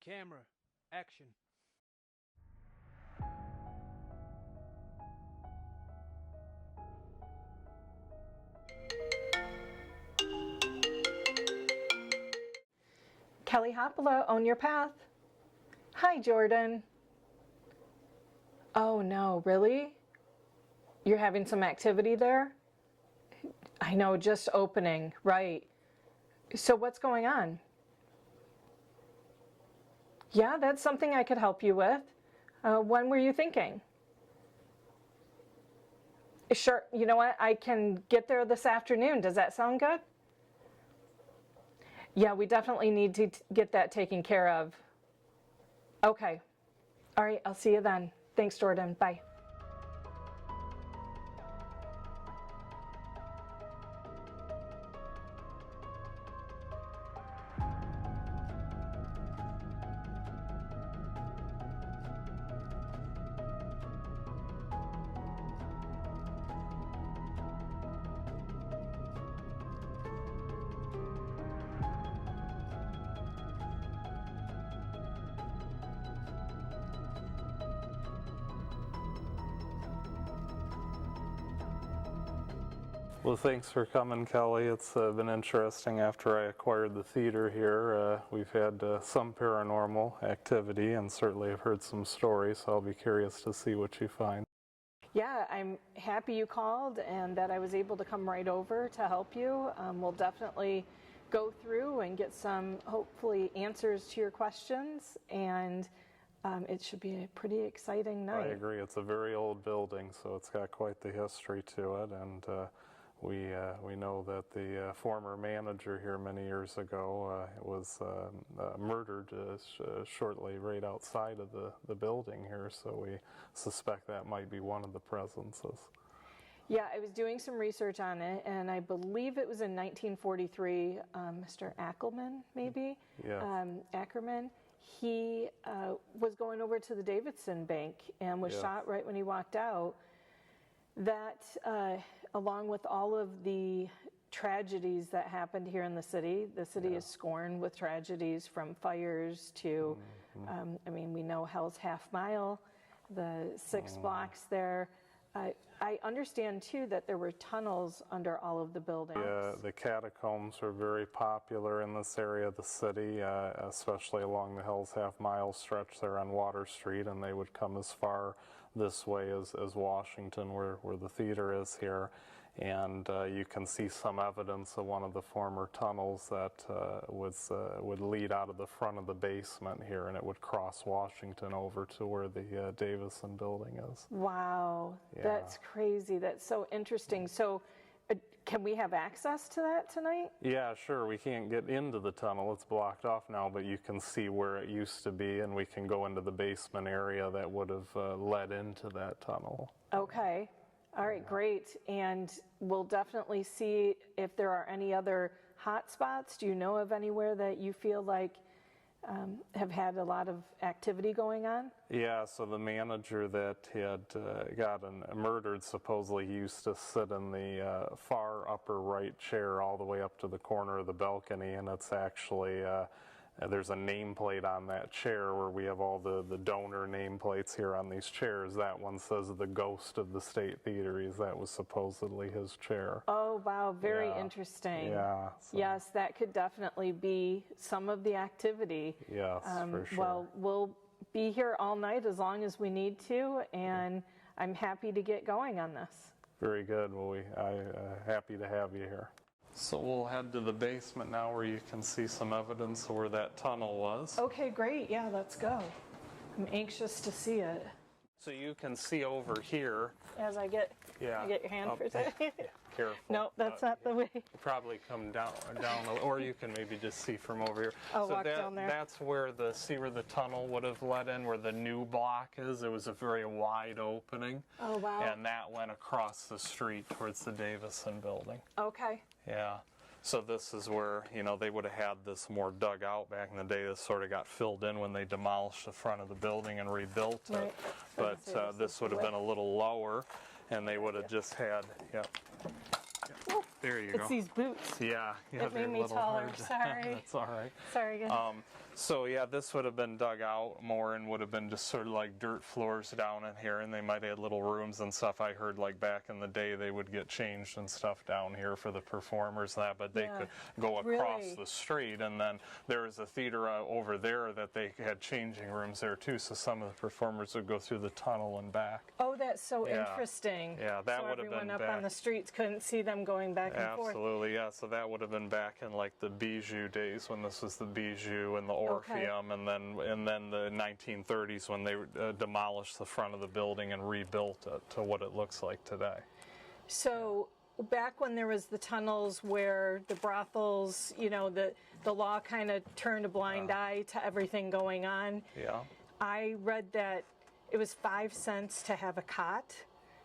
Camera, action. Kelly Haapala, Own Your Path. Hi, Jordan. Oh no, really? You're having some activity there? I know, just opening, right. So what's going on? Yeah, that's something I could help you with. When were you thinking? Sure, you know what? I can get there this afternoon. Does that sound good? Yeah, we definitely need to get that taken care of. Okay. All right, I'll see you then. Thanks, Jordan. Bye. Well, thanks for coming, Kelly. It's been interesting after I acquired the theater here. We've had some paranormal activity and certainly have heard some stories, so I'll be curious to see what you find. Yeah, I'm happy you called and that I was able to come right over to help you. We'll definitely go through and get some, hopefully, answers to your questions, and it should be a pretty exciting night. I agree. It's a very old building, so it's got quite the history to it, and we know that the former manager here many years ago was murdered shortly right outside of the building here, so we suspect that might be one of the presences. Yeah, I was doing some research on it, and I believe it was in 1943, Mr. Ackerman, maybe? Yes. Ackerman. He was going over to the Davidson Bank and was shot right when he walked out. That, along with all of the tragedies that happened here in the city is scorned with tragedies from fires to, I mean, we know Hell's Half Mile, the 6 blocks there. I understand, too, that there were tunnels under all of the buildings. Yeah, the catacombs were very popular in this area of the city, especially along the Hell's Half Mile stretch there on Water Street, and they would come as far this way as Washington, where the theater is here. And you can see some evidence of one of the former tunnels that would lead out of the front of the basement here, and it would cross Washington over to where the Davison building is. Wow, that's crazy. That's so interesting. So can we have access to that tonight? Yeah, sure. We can't get into the tunnel. It's blocked off now, but you can see where it used to be, and we can go into the basement area that would have led into that tunnel. Okay. All right, great. And we'll definitely see if there are any other hot spots. Do you know of anywhere that you feel like have had a lot of activity going on? Yeah, so the manager that had gotten murdered, supposedly he used to sit in the far upper right chair all the way up to the corner of the balcony, and it's actually there's a nameplate on that chair where we have all the donor nameplates here on these chairs. That one says the ghost of the State Theater. That was supposedly his chair. Oh, wow. Very interesting. Yeah. So. Yes, that could definitely be some of the activity. Yes, for sure. Well, we'll be here all night as long as we need to, and I'm happy to get going on this. Very good. Well, I'm happy to have you here. So we'll head to the basement now where you can see some evidence of where that tunnel was. Okay, great. Yeah, let's go. I'm anxious to see it. So you can see over here. As I get your hand for a second. Yeah, careful. No, that's not the way. Probably come down, or you can maybe just see from over here. I'll walk down there. That's where the tunnel would have led in, where the new block is. It was a very wide opening. Oh, wow. And that went across the street towards the Davison building. Okay. Yeah. So this is where, they would have had this more dug out back in the day. This sort of got filled in when they demolished the front of the building and rebuilt it. Right. But this would have been a little lower, and they would have just had, there you It's go. these boots. Yeah, yeah, It they're made me a little taller. hard to- Sorry. That's all right. Sorry, guys. So yeah, this would have been dug out more and would have been just sort of like dirt floors down in here, and they might have had little rooms and stuff. I heard like back in the day they would get changed and stuff down here for the performers and that, but they Yeah. could go across Really? the street, and then there was a theater over there that they had changing rooms there too, so some of the performers would go through the tunnel and back. Oh, that's so Yeah. interesting. Yeah, that so would have been everyone up back. on the streets couldn't see them going back and forth. Absolutely, yeah. So that would have been back in like the Bijou days when this was the Bijou and the Orpheum, and then the 1930s when they demolished the front of the building and rebuilt it to what it looks like today. So back when there was the tunnels where the brothels, you know, the law kind of turned a blind eye to everything going on. Yeah. I read that it was 5 cents to have a cot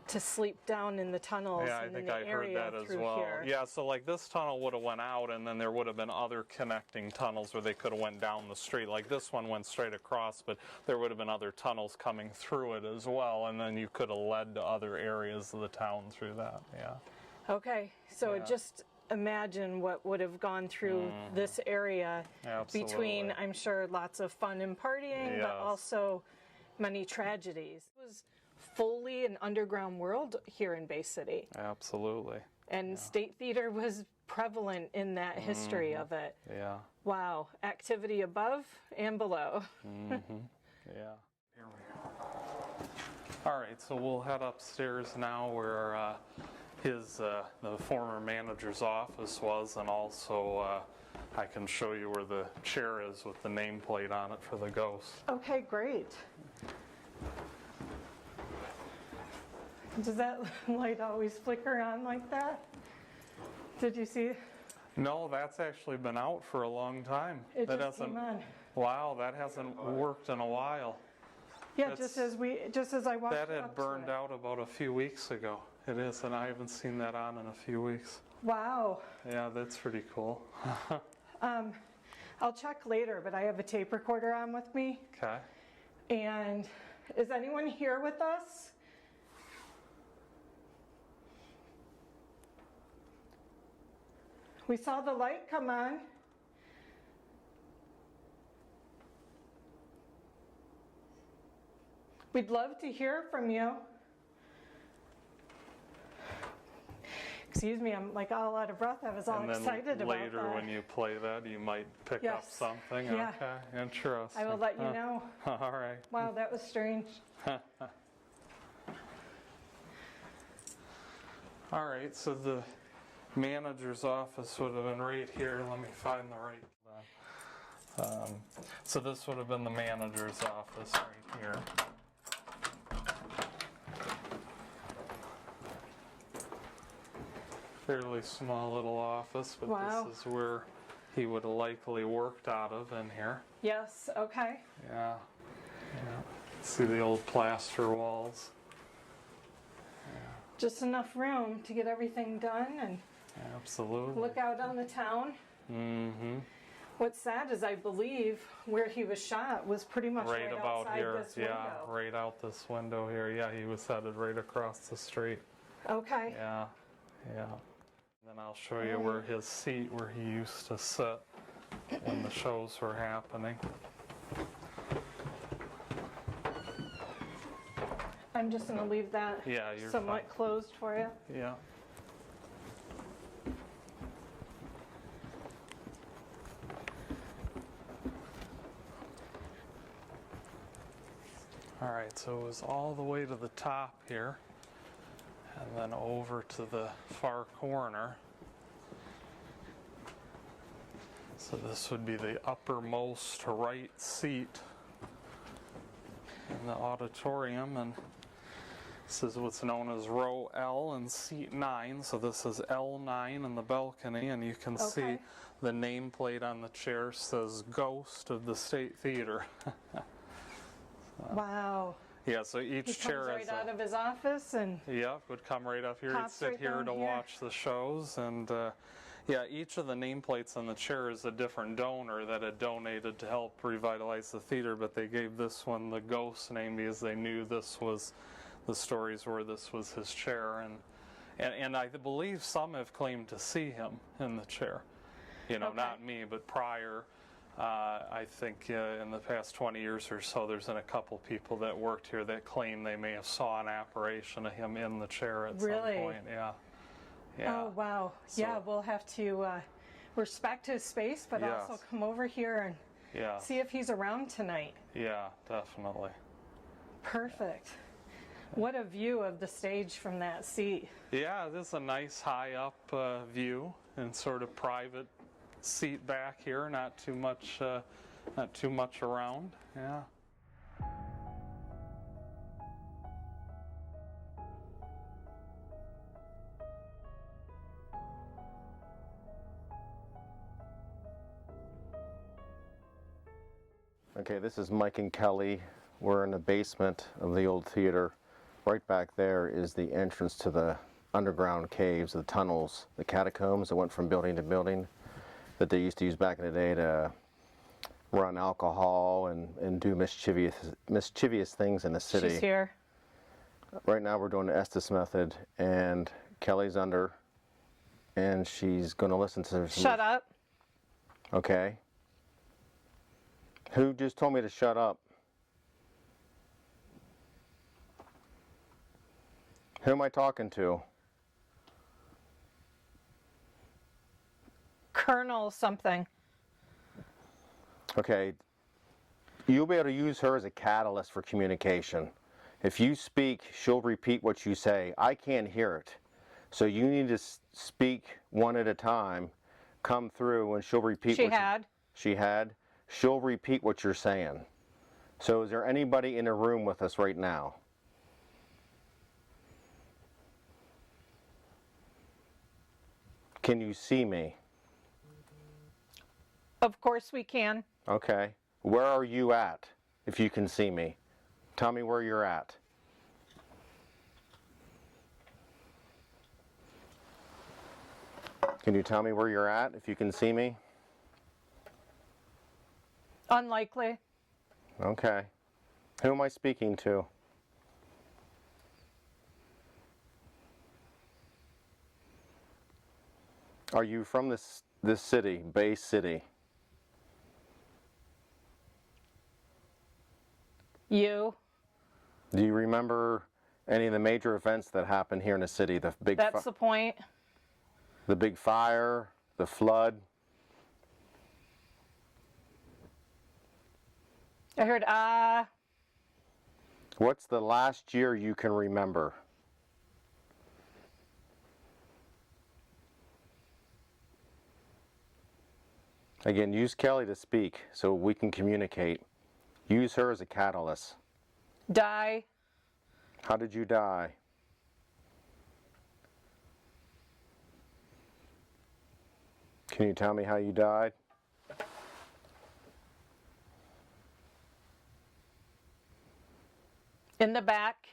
to sleep down in the tunnels. Yeah, I and in think the I heard area that as through well. Here. Yeah, so like this tunnel would have went out, and then there would have been other connecting tunnels where they could have went down the street. Like this one went straight across, but there would have been other tunnels coming through it as well, and then you could have led to other areas of the town through that. Yeah. Okay, so Yeah. just imagine what would have gone through this area Absolutely. between, I'm sure, lots of fun and partying, but Yes. also many tragedies. It was fully an underground world here in Bay City, Absolutely. and State Theater was prevalent in that history of it. Yeah. Wow, activity above and below. Yeah. Here we go. All right, so we'll head upstairs now where the former manager's office was, and also I can show you where the chair is with the nameplate on it for the ghost. Okay, great. Does that light always flicker on like that? Did you see? No, that's actually been out for a long time. It that just came on. Wow, that hasn't worked in a while. Yeah, That's- just as I walked That had up to burned it. out about a few weeks ago. It is, and I haven't seen that on in a few weeks. Wow. Yeah, that's pretty cool. I'll check later, but I have a tape recorder on with me. Okay. And is anyone here with us? We saw the light come on. We'd love to hear from you. Excuse me, I'm like all out of breath. I was all And then excited about later that. when you play that, you might pick up Yes. something. Yeah. Okay, interesting. I will let you know. All right. Wow, that was strange. All right, so the manager's office would have been right here. Let me find the right. So this would have been the manager's office right here. Fairly small little office, but Wow. this is where he would have likely worked out of in here. Yes, okay. Yeah. Yeah. See the old plaster walls. Just enough room to get everything done and Absolutely. look out on the town. Mm-hmm. What's sad is I believe where he was shot was pretty much Right right about outside here. this Yeah, window. right out this window here. Yeah, he was headed right across the street. Okay. Yeah. Yeah. Then I'll show you where his seat, where he used to sit when the shows were happening. I'm just going to leave that Yeah, you're somewhat fine. closed for you. Yeah. All right, so it was all the way to the top here, and then over to the far corner. So this would be the uppermost right seat in the auditorium, and this is what's known as row L and seat 9. So this is L9 in the balcony, and you can see Okay. the nameplate on the chair says Ghost of the State Theater. Wow. Yeah, so He each comes chair right has out of his office and Yep, would come right up here. He'd Pops sit right here down to here. watch the shows, and yeah, each of the nameplates on the chair is a different donor that had donated to help revitalize the theater, but they gave this one the Ghost name because they knew this was the stories where this was his chair, and And I believe some have claimed to see him in the chair. You know, Okay. not me, but prior. I think in the past 20 years or so, there's been a couple people that worked here that claim they may have saw an apparition of him in the chair at Really? some point. Yeah. Yeah. Oh, wow. Yeah, we'll have to respect his space, but Yes. also come over here and Yeah. see if he's around tonight. Yeah, definitely. Perfect. What a view of the stage from that seat. Yeah, this is a nice high up view and sort of private seat back here. Not too much around. Yeah. Okay, this is Mike and Kelly. We're in the basement of the old theater. Right back there is the entrance to the underground caves, the tunnels, the catacombs that went from building to building that they used to use back in the day to run alcohol and do mischievous things in the city. She's here. Right now we're doing the Estes method, and Kelly's under, and she's going to listen to some... Shut up. Okay. Who just told me to shut up? Who am I talking to? Colonel something. Okay. You'll be able to use her as a catalyst for communication. If you speak, she'll repeat what you say. I can't hear it. So you need to speak one at a time, come through, and she'll repeat She had. She had. She'll repeat what you're saying. So is there anybody in the room with us right now? Can you see me? Of course we can. Okay. Where are you at, if you can see me? Tell me where you're at. Can you tell me where you're at, if you can see me? Unlikely. Okay. Who am I speaking to? Are you from this city, Bay City? You. Do you remember any of the major events that happened here in the city? The big That's the point. the big fire, the flood? I heard, What's the last year you can remember? Again, use Kelly to speak so we can communicate. Use her as a catalyst. die. How did you die? Can you tell me how you died? In the back.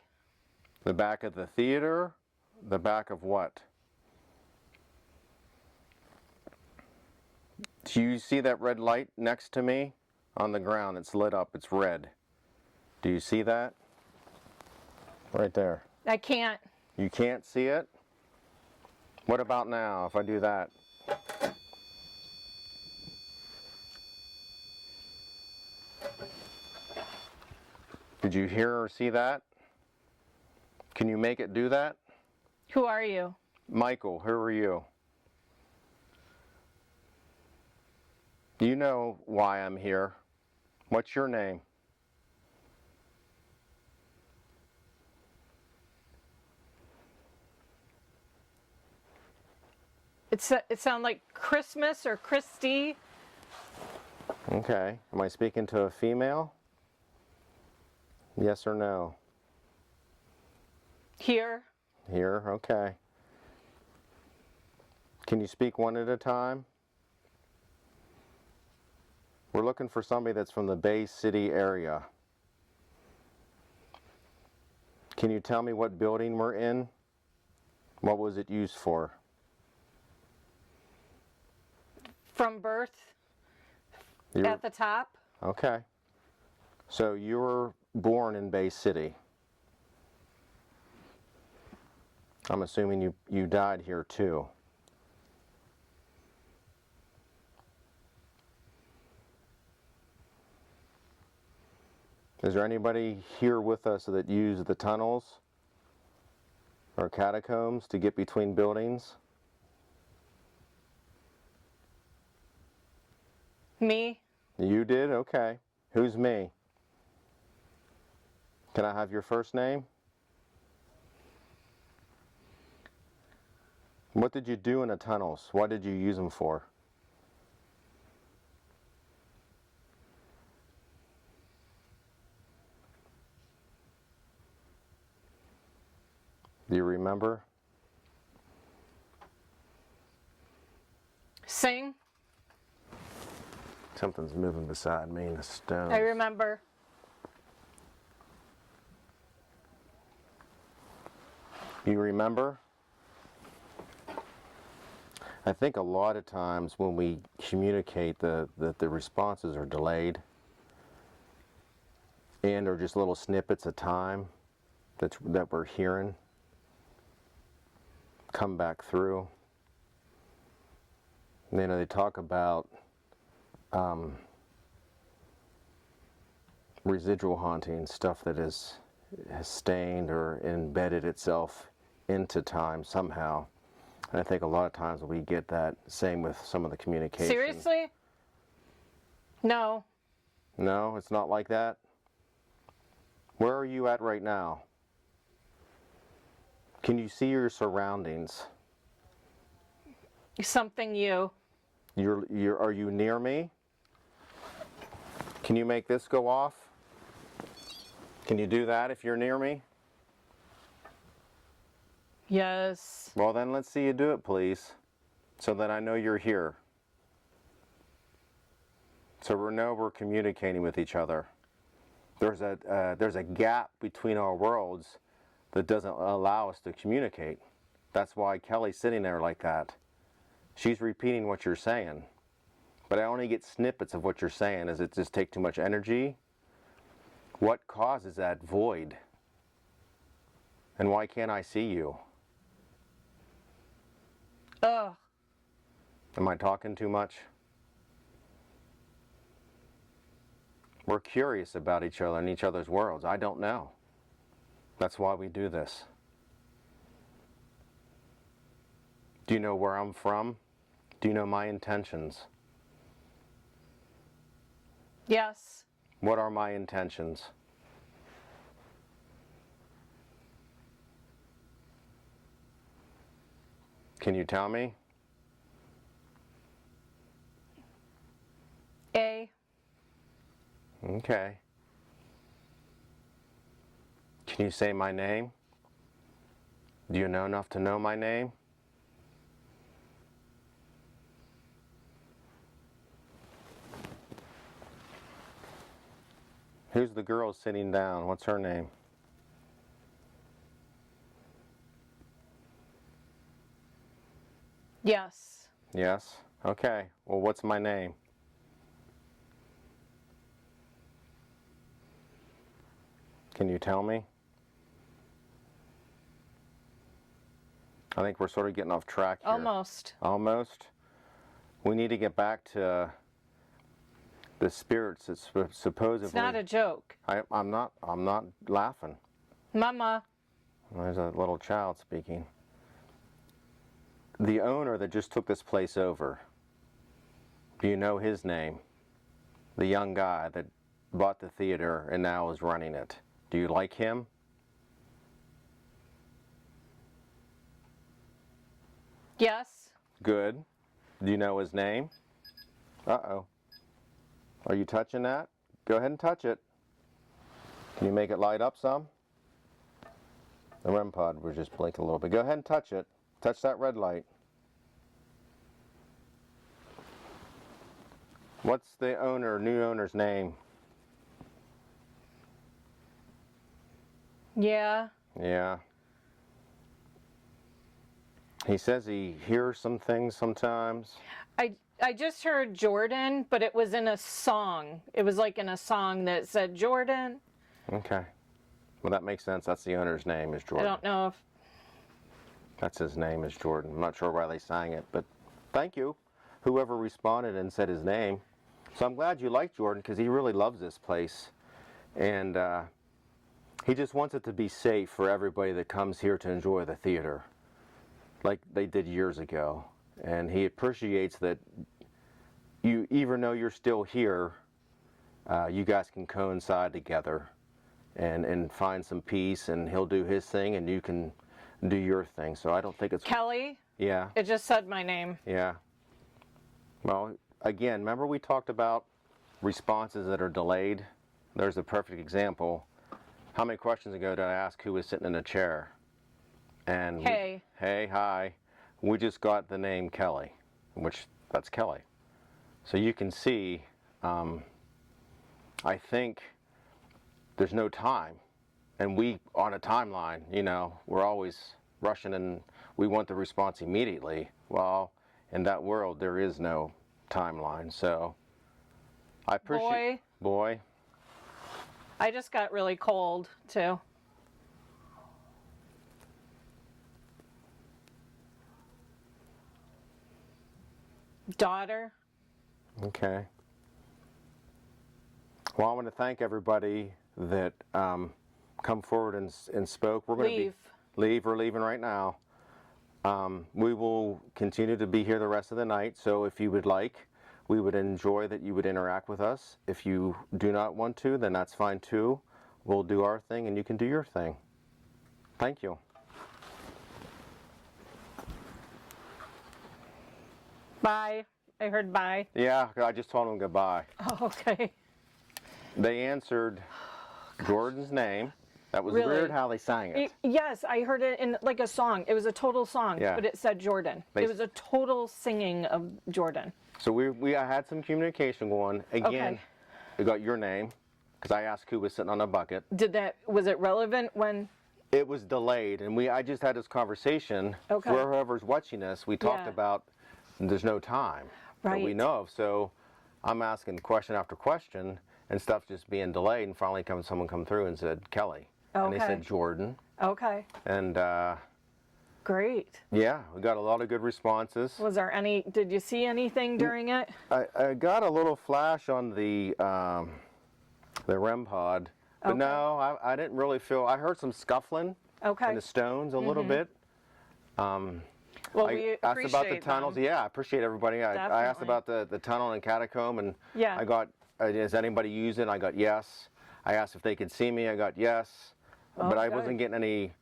The back of the theater? The back of what? Do you see that red light next to me? On the ground, it's lit up, it's red. Do you see that? Right there. I can't. You can't see it? What about now, if I do that? Did you hear or see that? Can you make it do that? Who are you? Michael, who are you? Do you know why I'm here? What's your name? It sounds like Christmas or Christy. Okay. Am I speaking to a female? Yes or no? Here. Here, okay. Can you speak one at a time? We're looking for somebody that's from the Bay City area. Can you tell me what building we're in? What was it used for? From birth. You At the top. Okay. So you were born in Bay City. I'm assuming you died here too. Is there anybody here with us that used the tunnels or catacombs to get between buildings? Me? You did? Okay. Who's me? Can I have your first name? What did you do in the tunnels? What did you use them for? Do you remember? Sing? Something's moving beside me in the stones. I remember. You remember? I think a lot of times when we communicate the responses are delayed and are just little snippets of time that we're hearing come back through. You know, they talk about residual haunting, stuff that has stained or embedded itself into time somehow. And I think a lot of times we get that same with some of the communication. Seriously? No. No, it's not like that? Where are you at right now? Can you see your surroundings? Something you. Are you near me? Can you make this go off? Can you do that if you're near me? Yes. Well, then let's see you do it, please, so that I know you're here. So we know we're communicating with each other. There's a gap between our worlds that doesn't allow us to communicate. That's why Kelly's sitting there like that. She's repeating what you're saying, but I only get snippets of what you're saying. Does it just take too much energy? What causes that void? And why can't I see you? Ugh. Am I talking too much? We're curious about each other and each other's worlds. I don't know. That's why we do this. Do you know where I'm from? Do you know my intentions? Yes. What are my intentions? Can you tell me? A. Okay. Can you say my name? Do you know enough to know my name? Who's the girl sitting down? What's her name? Yes. Yes? Okay. Well, what's my name? Can you tell me? I think we're sort of getting off track here. Almost. Almost? We need to get back to the spirits that supposedly... It's not a joke. I'm not laughing. Mama. There's a little child speaking. The owner that just took this place over, do you know his name? The young guy that bought the theater and now is running it. Do you like him? Yes. Good. Do you know his name? Uh-oh. Are you touching that? Go ahead and touch it. Can you make it light up some? The REM pod was just blinking a little bit. Go ahead and touch it. Touch that red light. What's the new owner's name? Yeah. Yeah. He says he hears some things sometimes. I just heard Jordan, but it was in a song. It was like in a song that said Jordan. Okay. Well, that makes sense. That's the owner's name, is Jordan. I don't know if... That's his name, is Jordan. I'm not sure why they sang it, but thank you, whoever responded and said his name. So I'm glad you like Jordan, because he really loves this place. And he just wants it to be safe for everybody that comes here to enjoy the theater, like they did years ago. And he appreciates that you, even though you're still here, you guys can coincide together and find some peace, and he'll do his thing and you can do your thing. So I don't think it's... Kelly? Yeah. It just said my name. Yeah. Well, again, remember we talked about responses that are delayed? There's a perfect example. How many questions ago did I ask who was sitting in a chair? And Hey. Hey, hi. We just got the name Kelly, which that's Kelly. So you can see, I think there's no time. And we, on a timeline, you know, we're always rushing and we want the response immediately. Well, in that world, there is no timeline. So I appreciate... Boy. I just got really cold, too. Daughter. Okay. Well, I want to thank everybody that come forward and spoke. We're going Leave. to leave. We're leaving right now. We will continue to be here the rest of the night. So if you would like, we would enjoy that you would interact with us. If you do not want to, then that's fine too. We'll do our thing and you can do your thing. Thank you. Bye. I heard bye. Yeah, I just told them goodbye. Oh, okay. They answered Jordan's name. That was Really? weird how they sang it. Yes, I heard it in like a song. It was a total song, Yeah. but it said Jordan. It was a total singing of Jordan. So I had some communication going. Again, Okay. we got your name, because I asked who was sitting on a bucket. Was it relevant when? It was delayed, and I just had this conversation. Okay. For whoever's watching this, we talked Yeah. about there's no time that we Right. know of. So I'm asking question after question, and stuff's just being delayed, and finally someone come through and said Kelly. And they Okay. said Jordan. Okay. And Great. yeah, we got a lot of good responses. Was there did you see anything during it? I got a little flash on the REM pod, but Okay. no, I didn't really feel. I heard some scuffling Okay. in the stones a little bit. Well, I we asked about the appreciate tunnels. them. Yeah, I appreciate everybody. I asked Definitely. about the tunnel and catacomb, and Yeah. I got, does anybody use it? I got yes. I asked if they could see me. I got yes, but I good. wasn't getting any.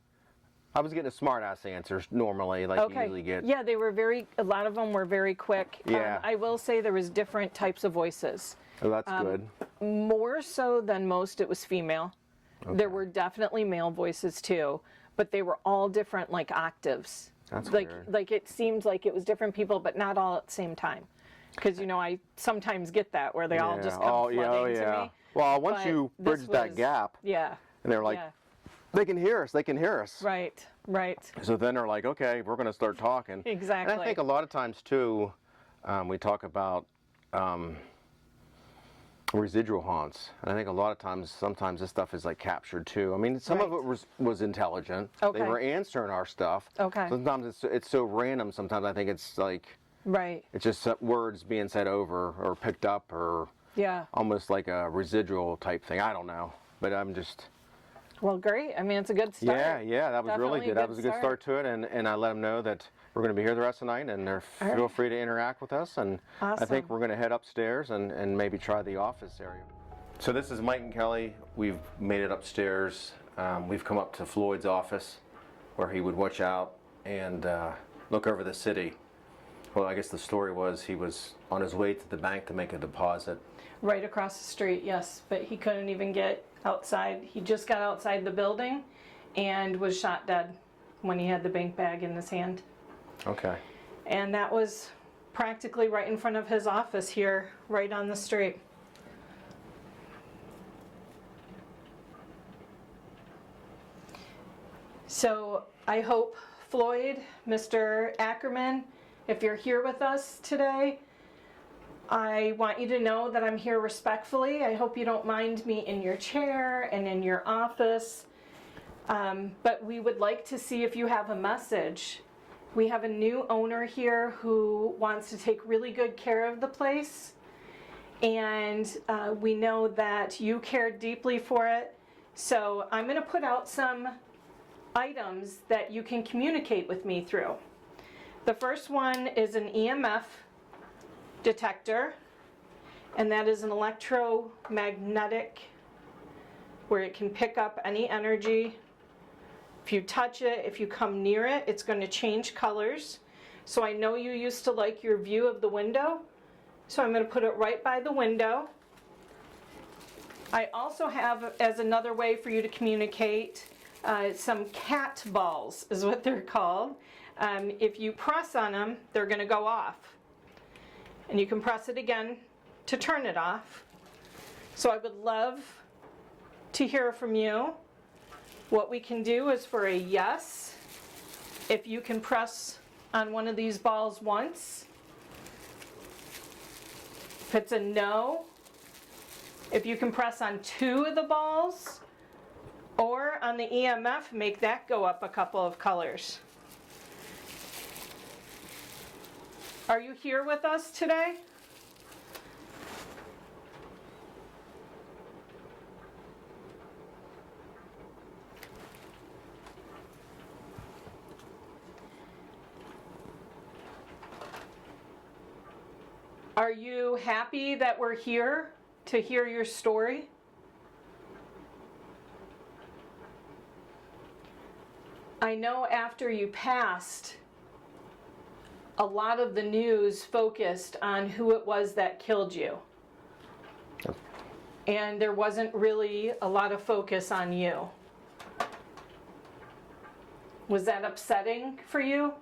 I was getting smart-ass answers normally, like you usually get. Yeah, they were a lot of them were very quick. Yeah. I will say there was different types of voices. Oh, that's good. More so than most, it was female. There were definitely male voices too, but they were all different, like octaves. That's like, weird. Like it seemed like it was different people, but not all at the same time. Because I sometimes get that where they all just come flooding to me. Well, once But you this bridge that was- gap, Yeah. and they're like, Yeah. they can hear us. They can hear us. Right. Right. So then they're like, okay, we're going to start talking. Exactly. And I think a lot of times too, we talk about residual haunts, and I think a lot of times, sometimes this stuff is like captured too. I mean, some of Right. it was intelligent. Okay. They were answering our stuff. Okay. Sometimes it's so random. Sometimes I think it's like Right. it's just words being said over or picked up or Yeah. almost like a residual type thing. I don't know, but I'm just. Well, great. I mean, it's a good start. Yeah, that was really Definitely good. That was a good start to it, and I let them know that we're going to be here the rest of the night, and feel right. free to interact with us. And I think Awesome. we're going to head upstairs and maybe try the office area. So this is Mike and Kelly. We've made it upstairs. We've come up to Floyd's office, where he would watch out and look over the city. Well, I guess the story was he was on his way to the bank to make a deposit. Right across the street, yes, but he couldn't even get outside. He just got outside the building and was shot dead when he had the bank bag in his hand. Okay. And that was practically right in front of his office here, right on the street. So I hope Floyd, Mr. Ackerman, if you're here with us today, I want you to know that I'm here respectfully. I hope you don't mind me in your chair and in your office. But we would like to see if you have a message. We have a new owner here who wants to take really good care of the place. And we know that you care deeply for it. So I'm going to put out some items that you can communicate with me through. The first one is an EMF detector, and that is an electromagnetic where it can pick up any energy. If you touch it, if you come near it, it's going to change colors. So I know you used to like your view of the window, so I'm going to put it right by the window. I also have, as another way for you to communicate, some cat balls is what they're called. If you press on them, they're going to go off. And you can press it again to turn it off. So I would love to hear from you. What we can do is for a yes, if you can press on one of these balls once. If it's a no, if you can press on 2 of the balls, or on the EMF, make that go up a couple of colors. Are you here with us today? Are you happy that we're here to hear your story? I know after you passed, a lot of the news focused on who it was that killed you. And there wasn't really a lot of focus on you. Was that upsetting for you?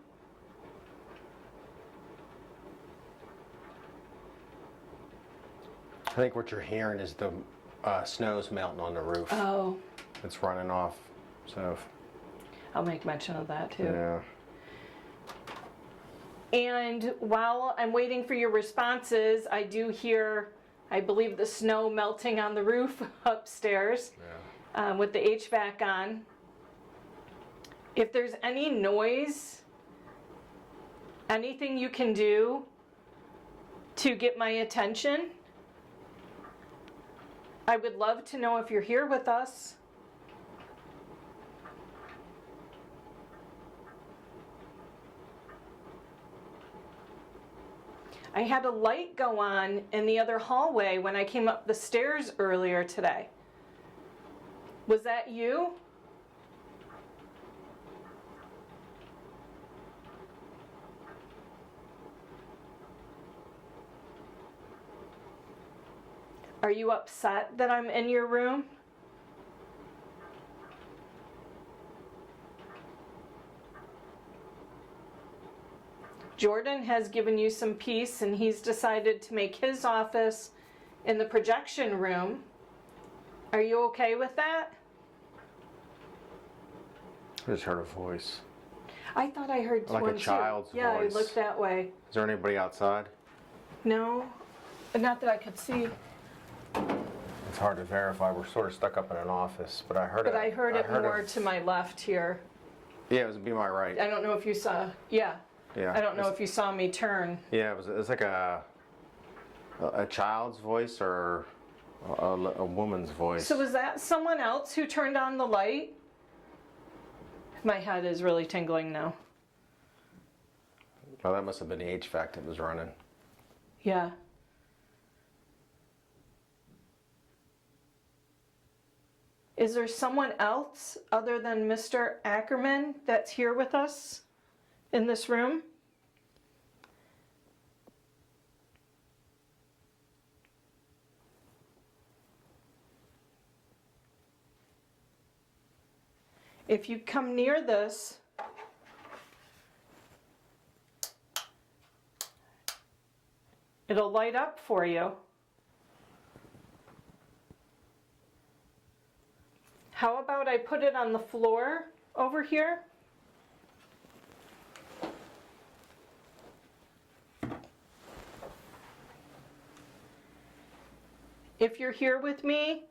I think what you're hearing is the snow's melting on the roof. Oh, It's running off, so I'll make mention of that too. yeah. And while I'm waiting for your responses, I do hear, I believe, the snow melting on the roof upstairs with the HVAC on. If there's any noise, anything you can do to get my attention, I would love to know if you're here with us. I had a light go on in the other hallway when I came up the stairs earlier today. Was that you? Are you upset that I'm in your room? Jordan has given you some peace, and he's decided to make his office in the projection room. Are you okay with that? I just heard a voice. I thought I heard Like a one too. child's Yeah, voice. I looked that way. Is there anybody outside? No, not that I could see. It's hard to verify. We're sort of stuck up in an office, but I heard But it. I heard it more to my left here. Yeah, it was be my right. I don't know if you saw. Yeah. Yeah. I don't know if you saw me turn. Yeah, it was like a child's voice or a woman's voice. So was that someone else who turned on the light? My head is really tingling now. Oh, that must have been the HVAC that was running. Yeah. Is there someone else other than Mr. Ackerman that's here with us in this room? If you come near this, it'll light up for you. How about I put it on the floor over here? If you're here with me,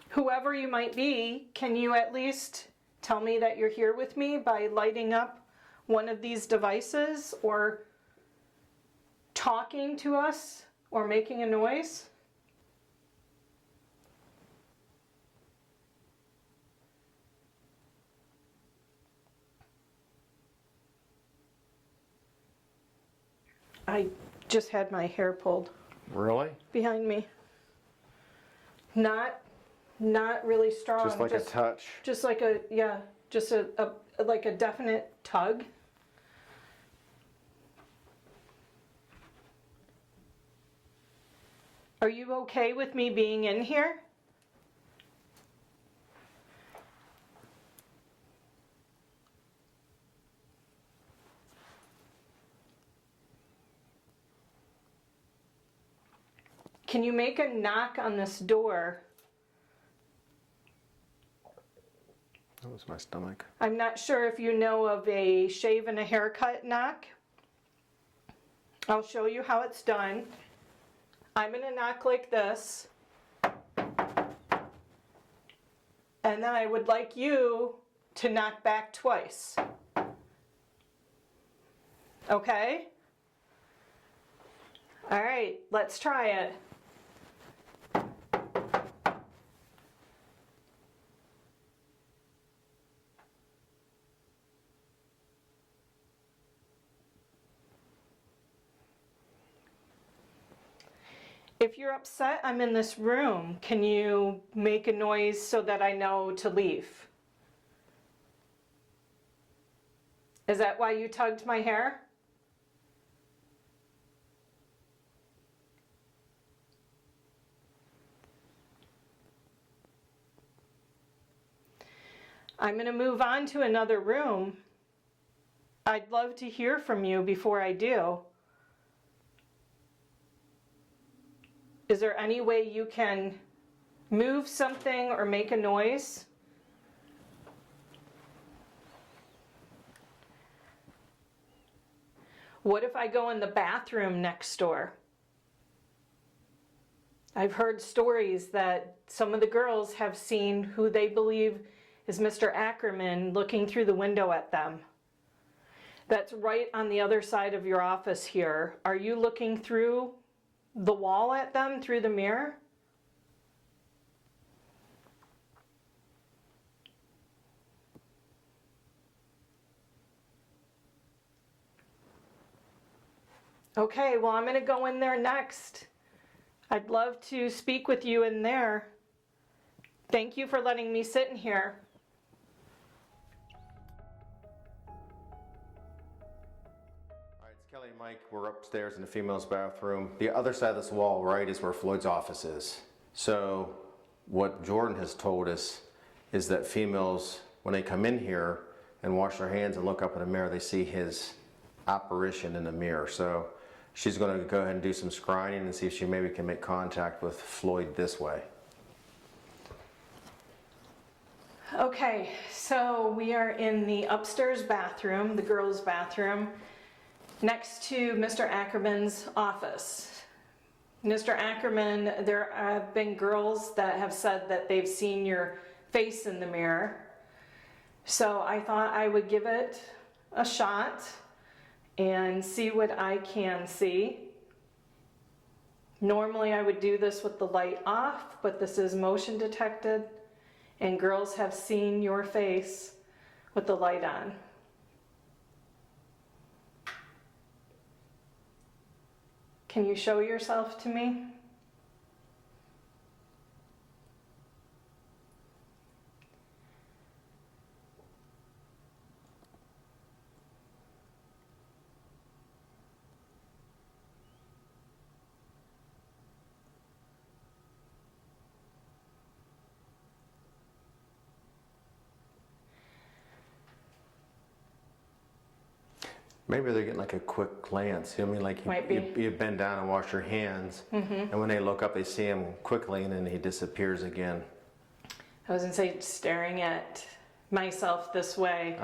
whoever you might be, can you at least tell me that you're here with me by lighting up one of these devices or talking to us or making a noise? I just had my hair pulled Really? behind me. Not really strong. Just like a touch? Just like a, yeah, just a like a definite tug. Are you okay with me being in here? Can you make a knock on this door? That was my stomach. I'm not sure if you know of a shave and a haircut knock. I'll show you how it's done. I'm going to knock like this. And then I would like you to knock back twice. Okay? All right, let's try it. If you're upset I'm in this room, can you make a noise so that I know to leave? Is that why you tugged my hair? I'm going to move on to another room. I'd love to hear from you before I do. Is there any way you can move something or make a noise? What if I go in the bathroom next door? I've heard stories that some of the girls have seen who they believe is Mr. Ackerman looking through the window at them. That's right on the other side of your office here. Are you looking through the wall at them through the mirror? Okay, well, I'm going to go in there next. I'd love to speak with you in there. Thank you for letting me sit in here. All right, it's Kelly and Mike. We're upstairs in the female's bathroom. The other side of this wall, right, is where Floyd's office is. So what Jordan has told us is that females, when they come in here and wash their hands and look up in the mirror, they see his apparition in the mirror. So she's going to go ahead and do some scrying and see if she maybe can make contact with Floyd this way. Okay, so we are in the upstairs bathroom, the girls' bathroom, next to Mr. Ackerman's office. Mr. Ackerman, there have been girls that have said that they've seen your face in the mirror. So I thought I would give it a shot and see what I can see. Normally I would do this with the light off, but this is motion detected. And girls have seen your face with the light on. Can you show yourself to me? Maybe they're getting like a quick glance. You know what I mean? Like Might be. you bend down and wash your hands, and when they look up, they see him quickly, and then he disappears again. I was gonna say staring at myself this way.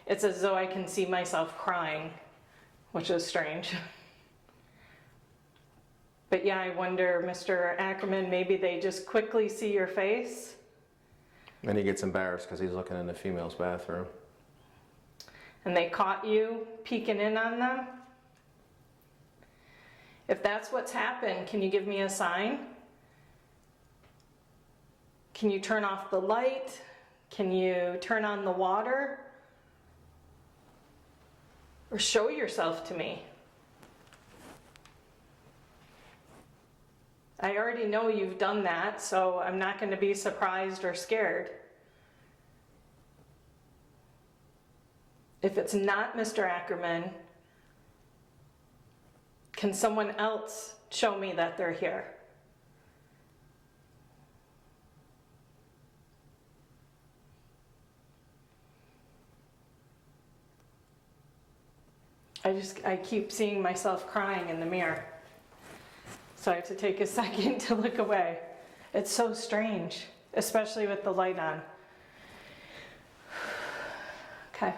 It's as though I can see myself crying, which is strange. But yeah, I wonder, Mr. Ackerman, maybe they just quickly see your face. And he gets embarrassed because he's looking in the female's bathroom. And they caught you peeking in on them? If that's what's happened, can you give me a sign? Can you turn off the light? Can you turn on the water? Or show yourself to me? I already know you've done that, so I'm not going to be surprised or scared. If it's not Mr. Ackerman, can someone else show me that they're here? I keep seeing myself crying in the mirror. So I have to take a second to look away. It's so strange, especially with the light on. Okay.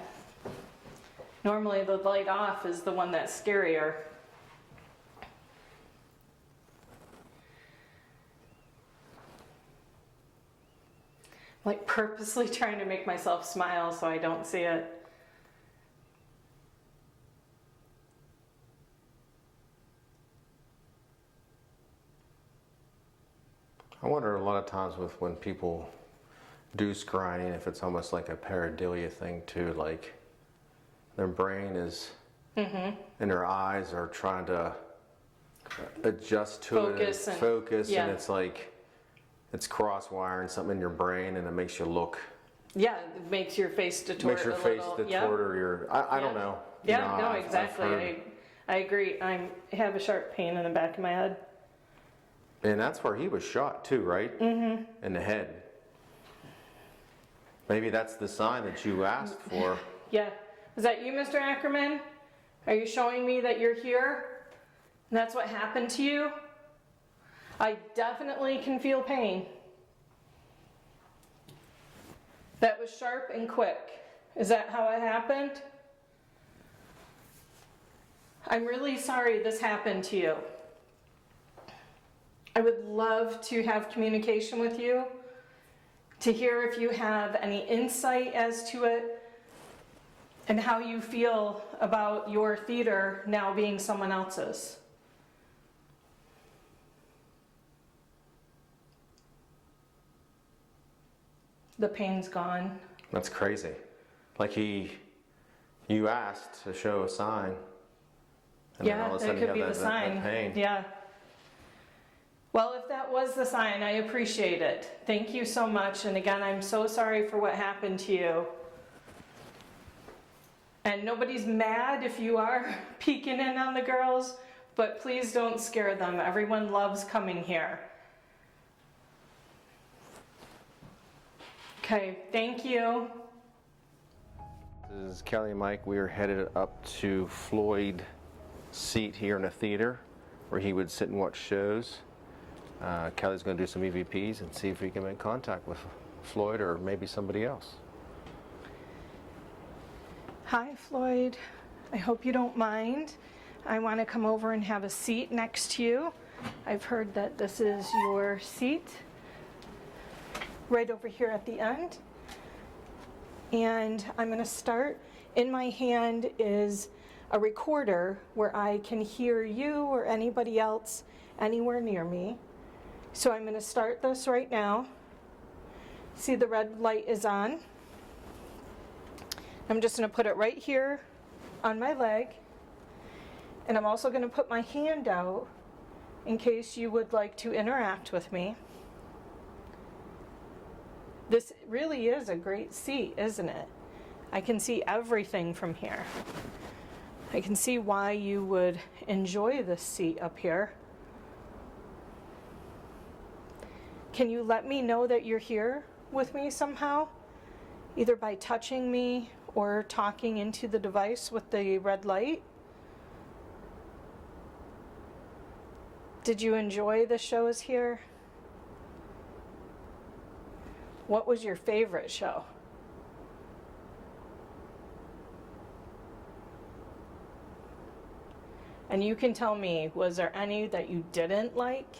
Normally the light off is the one that's scarier. Like purposely trying to make myself smile so I don't see it. I wonder a lot of times with when people do scrying, if it's almost like a pareidolia thing too, like their brain is and their eyes are trying to adjust to Focus it and- focus yeah. and it's like it's cross-wiring something in your brain and it makes you look Yeah, it makes your face distort makes your a face little. distort Yeah. or your I don't Yeah. know. Yeah, You know, no, I've exactly. heard- I agree. I have a sharp pain in the back of my head. and that's where he was shot too, right? In the head. Maybe that's the sign that you asked for. Yeah. Is that you, Mr. Ackerman? Are you showing me that you're here? And that's what happened to you? I definitely can feel pain. That was sharp and quick. Is that how it happened? I'm really sorry this happened to you. I would love to have communication with you, to hear if you have any insight as to it and how you feel about your theater now being someone else's. The pain's gone. That's crazy. Like you asked to show a sign. And then Yeah, all of a it sudden could you be have the that sign. pain. Yeah. Well, if that was the sign, I appreciate it. Thank you so much. And again, I'm so sorry for what happened to you. And nobody's mad if you are peeking in on the girls, but please don't scare them. Everyone loves coming here. Okay, thank you. This is Kelly and Mike. We are headed up to Floyd's seat here in the theater where he would sit and watch shows. Kelly's going to do some EVPs and see if we can make contact with Floyd or maybe somebody else. Hi, Floyd. I hope you don't mind. I want to come over and have a seat next to you. I've heard that this is your seat right over here at the end. And I'm going to start. In my hand is a recorder where I can hear you or anybody else anywhere near me. So I'm going to start this right now. See, the red light is on. I'm just going to put it right here on my leg. And I'm also going to put my hand out in case you would like to interact with me. This really is a great seat, isn't it? I can see everything from here. I can see why you would enjoy this seat up here. Can you let me know that you're here with me somehow? Either by touching me or talking into the device with the red light? Did you enjoy the shows here? What was your favorite show? And you can tell me, was there any that you didn't like?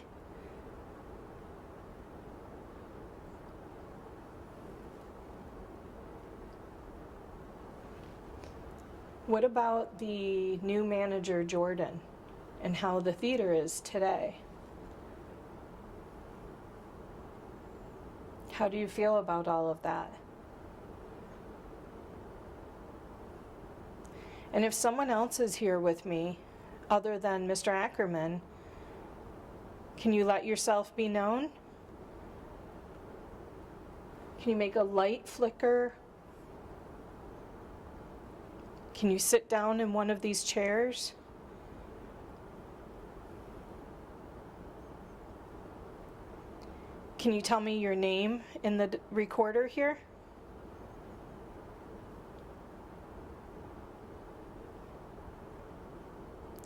What about the new manager, Jordan, and how the theater is today? How do you feel about all of that? And if someone else is here with me, other than Mr. Ackerman, can you let yourself be known? Can you make a light flicker? Can you sit down in one of these chairs? Can you tell me your name in the recorder here?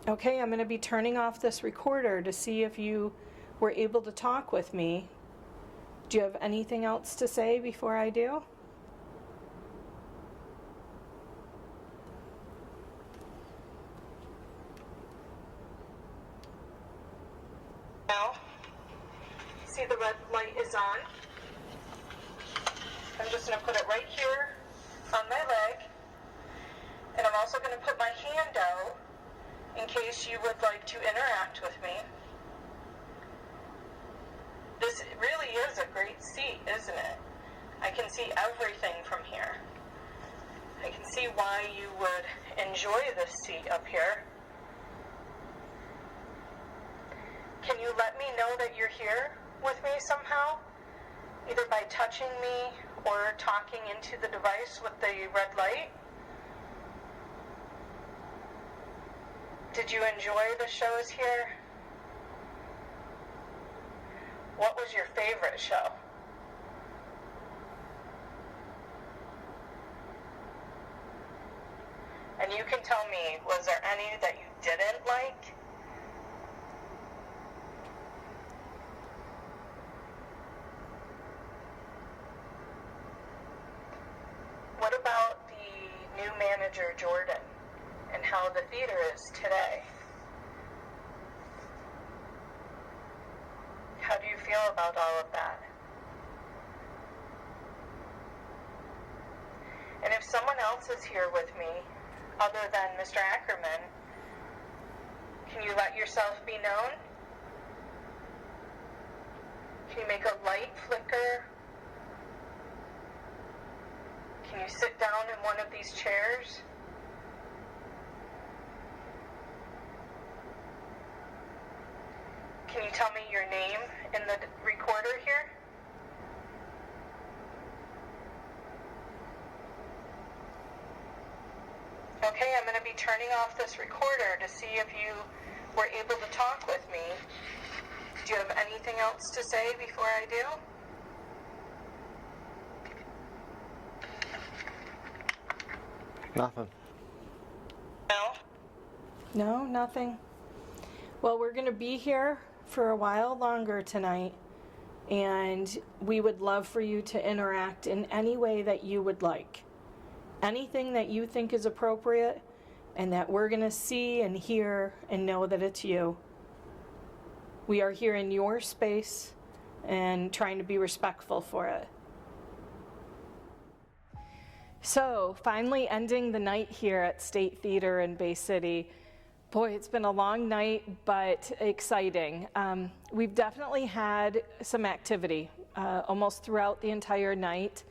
Okay, I'm going to be turning off this recorder to see if you were able to talk with me. Do you have anything else to say before I do? Now, see the red light is on. I'm just going to put it right here on my leg. And I'm also going to put my hand out in case you would like to interact with me. This really is a great seat, isn't it? I can see everything from here. I can see why you would enjoy this seat up here. Can you let me know that you're here with me somehow? Either by touching me or talking into the device with the red light? Did you enjoy the shows here? What was your favorite show? And you can tell me, was there any that you didn't like? What about the new manager, Jordan, and how the theater is today? How do you feel about all of that? And if someone else is here with me, other than Mr. Ackerman, can you let yourself be known? Can you make a light flicker? Can you sit down in one of these chairs? Can you tell me your name in the recorder here? Okay, I'm going to be turning off this recorder to see if you were able to talk with me. Do you have anything else to say before I do? Nothing. No? No, nothing. Well, we're going to be here for a while longer tonight, and we would love for you to interact in any way that you would like. Anything that you think is appropriate and that we're going to see and hear and know that it's you. We are here in your space and trying to be respectful for it. So, finally ending the night here at State Theater in Bay City. Boy, it's been a long night, but exciting. We've definitely had some activity almost throughout the entire night.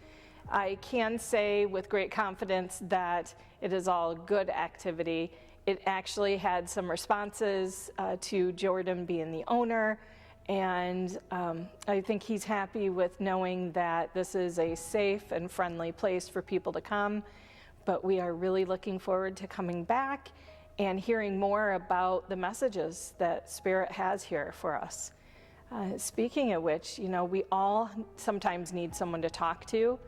I can say with great confidence that it is all good activity. It actually had some responses to Jordan being the owner, and I think he's happy with knowing that this is a safe and friendly place for people to come. But we are really looking forward to coming back and hearing more about the messages that Spirit has here for us. Speaking of which, you know, we all sometimes need someone to talk to,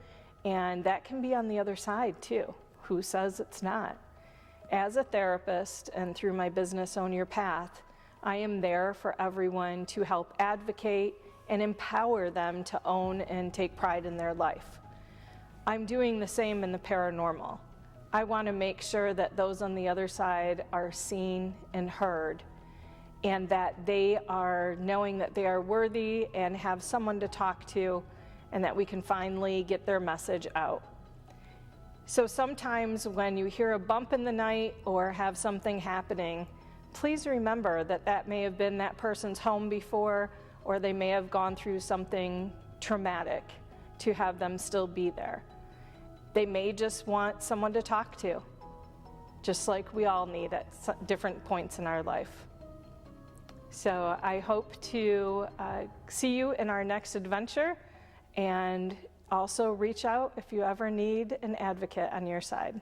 and that can be on the other side too. Who says it's not? As a therapist and through my business Own Your Path, I am there for everyone to help advocate and empower them to own and take pride in their life. I'm doing the same in the paranormal. I want to make sure that those on the other side are seen and heard, and that they are knowing that they are worthy and have someone to talk to, and that we can finally get their message out. So sometimes when you hear a bump in the night or have something happening, please remember that that may have been that person's home before, or they may have gone through something traumatic to have them still be there. They may just want someone to talk to, just like we all need at different points in our life. So I hope to see you in our next adventure, and also reach out if you ever need an advocate on your side.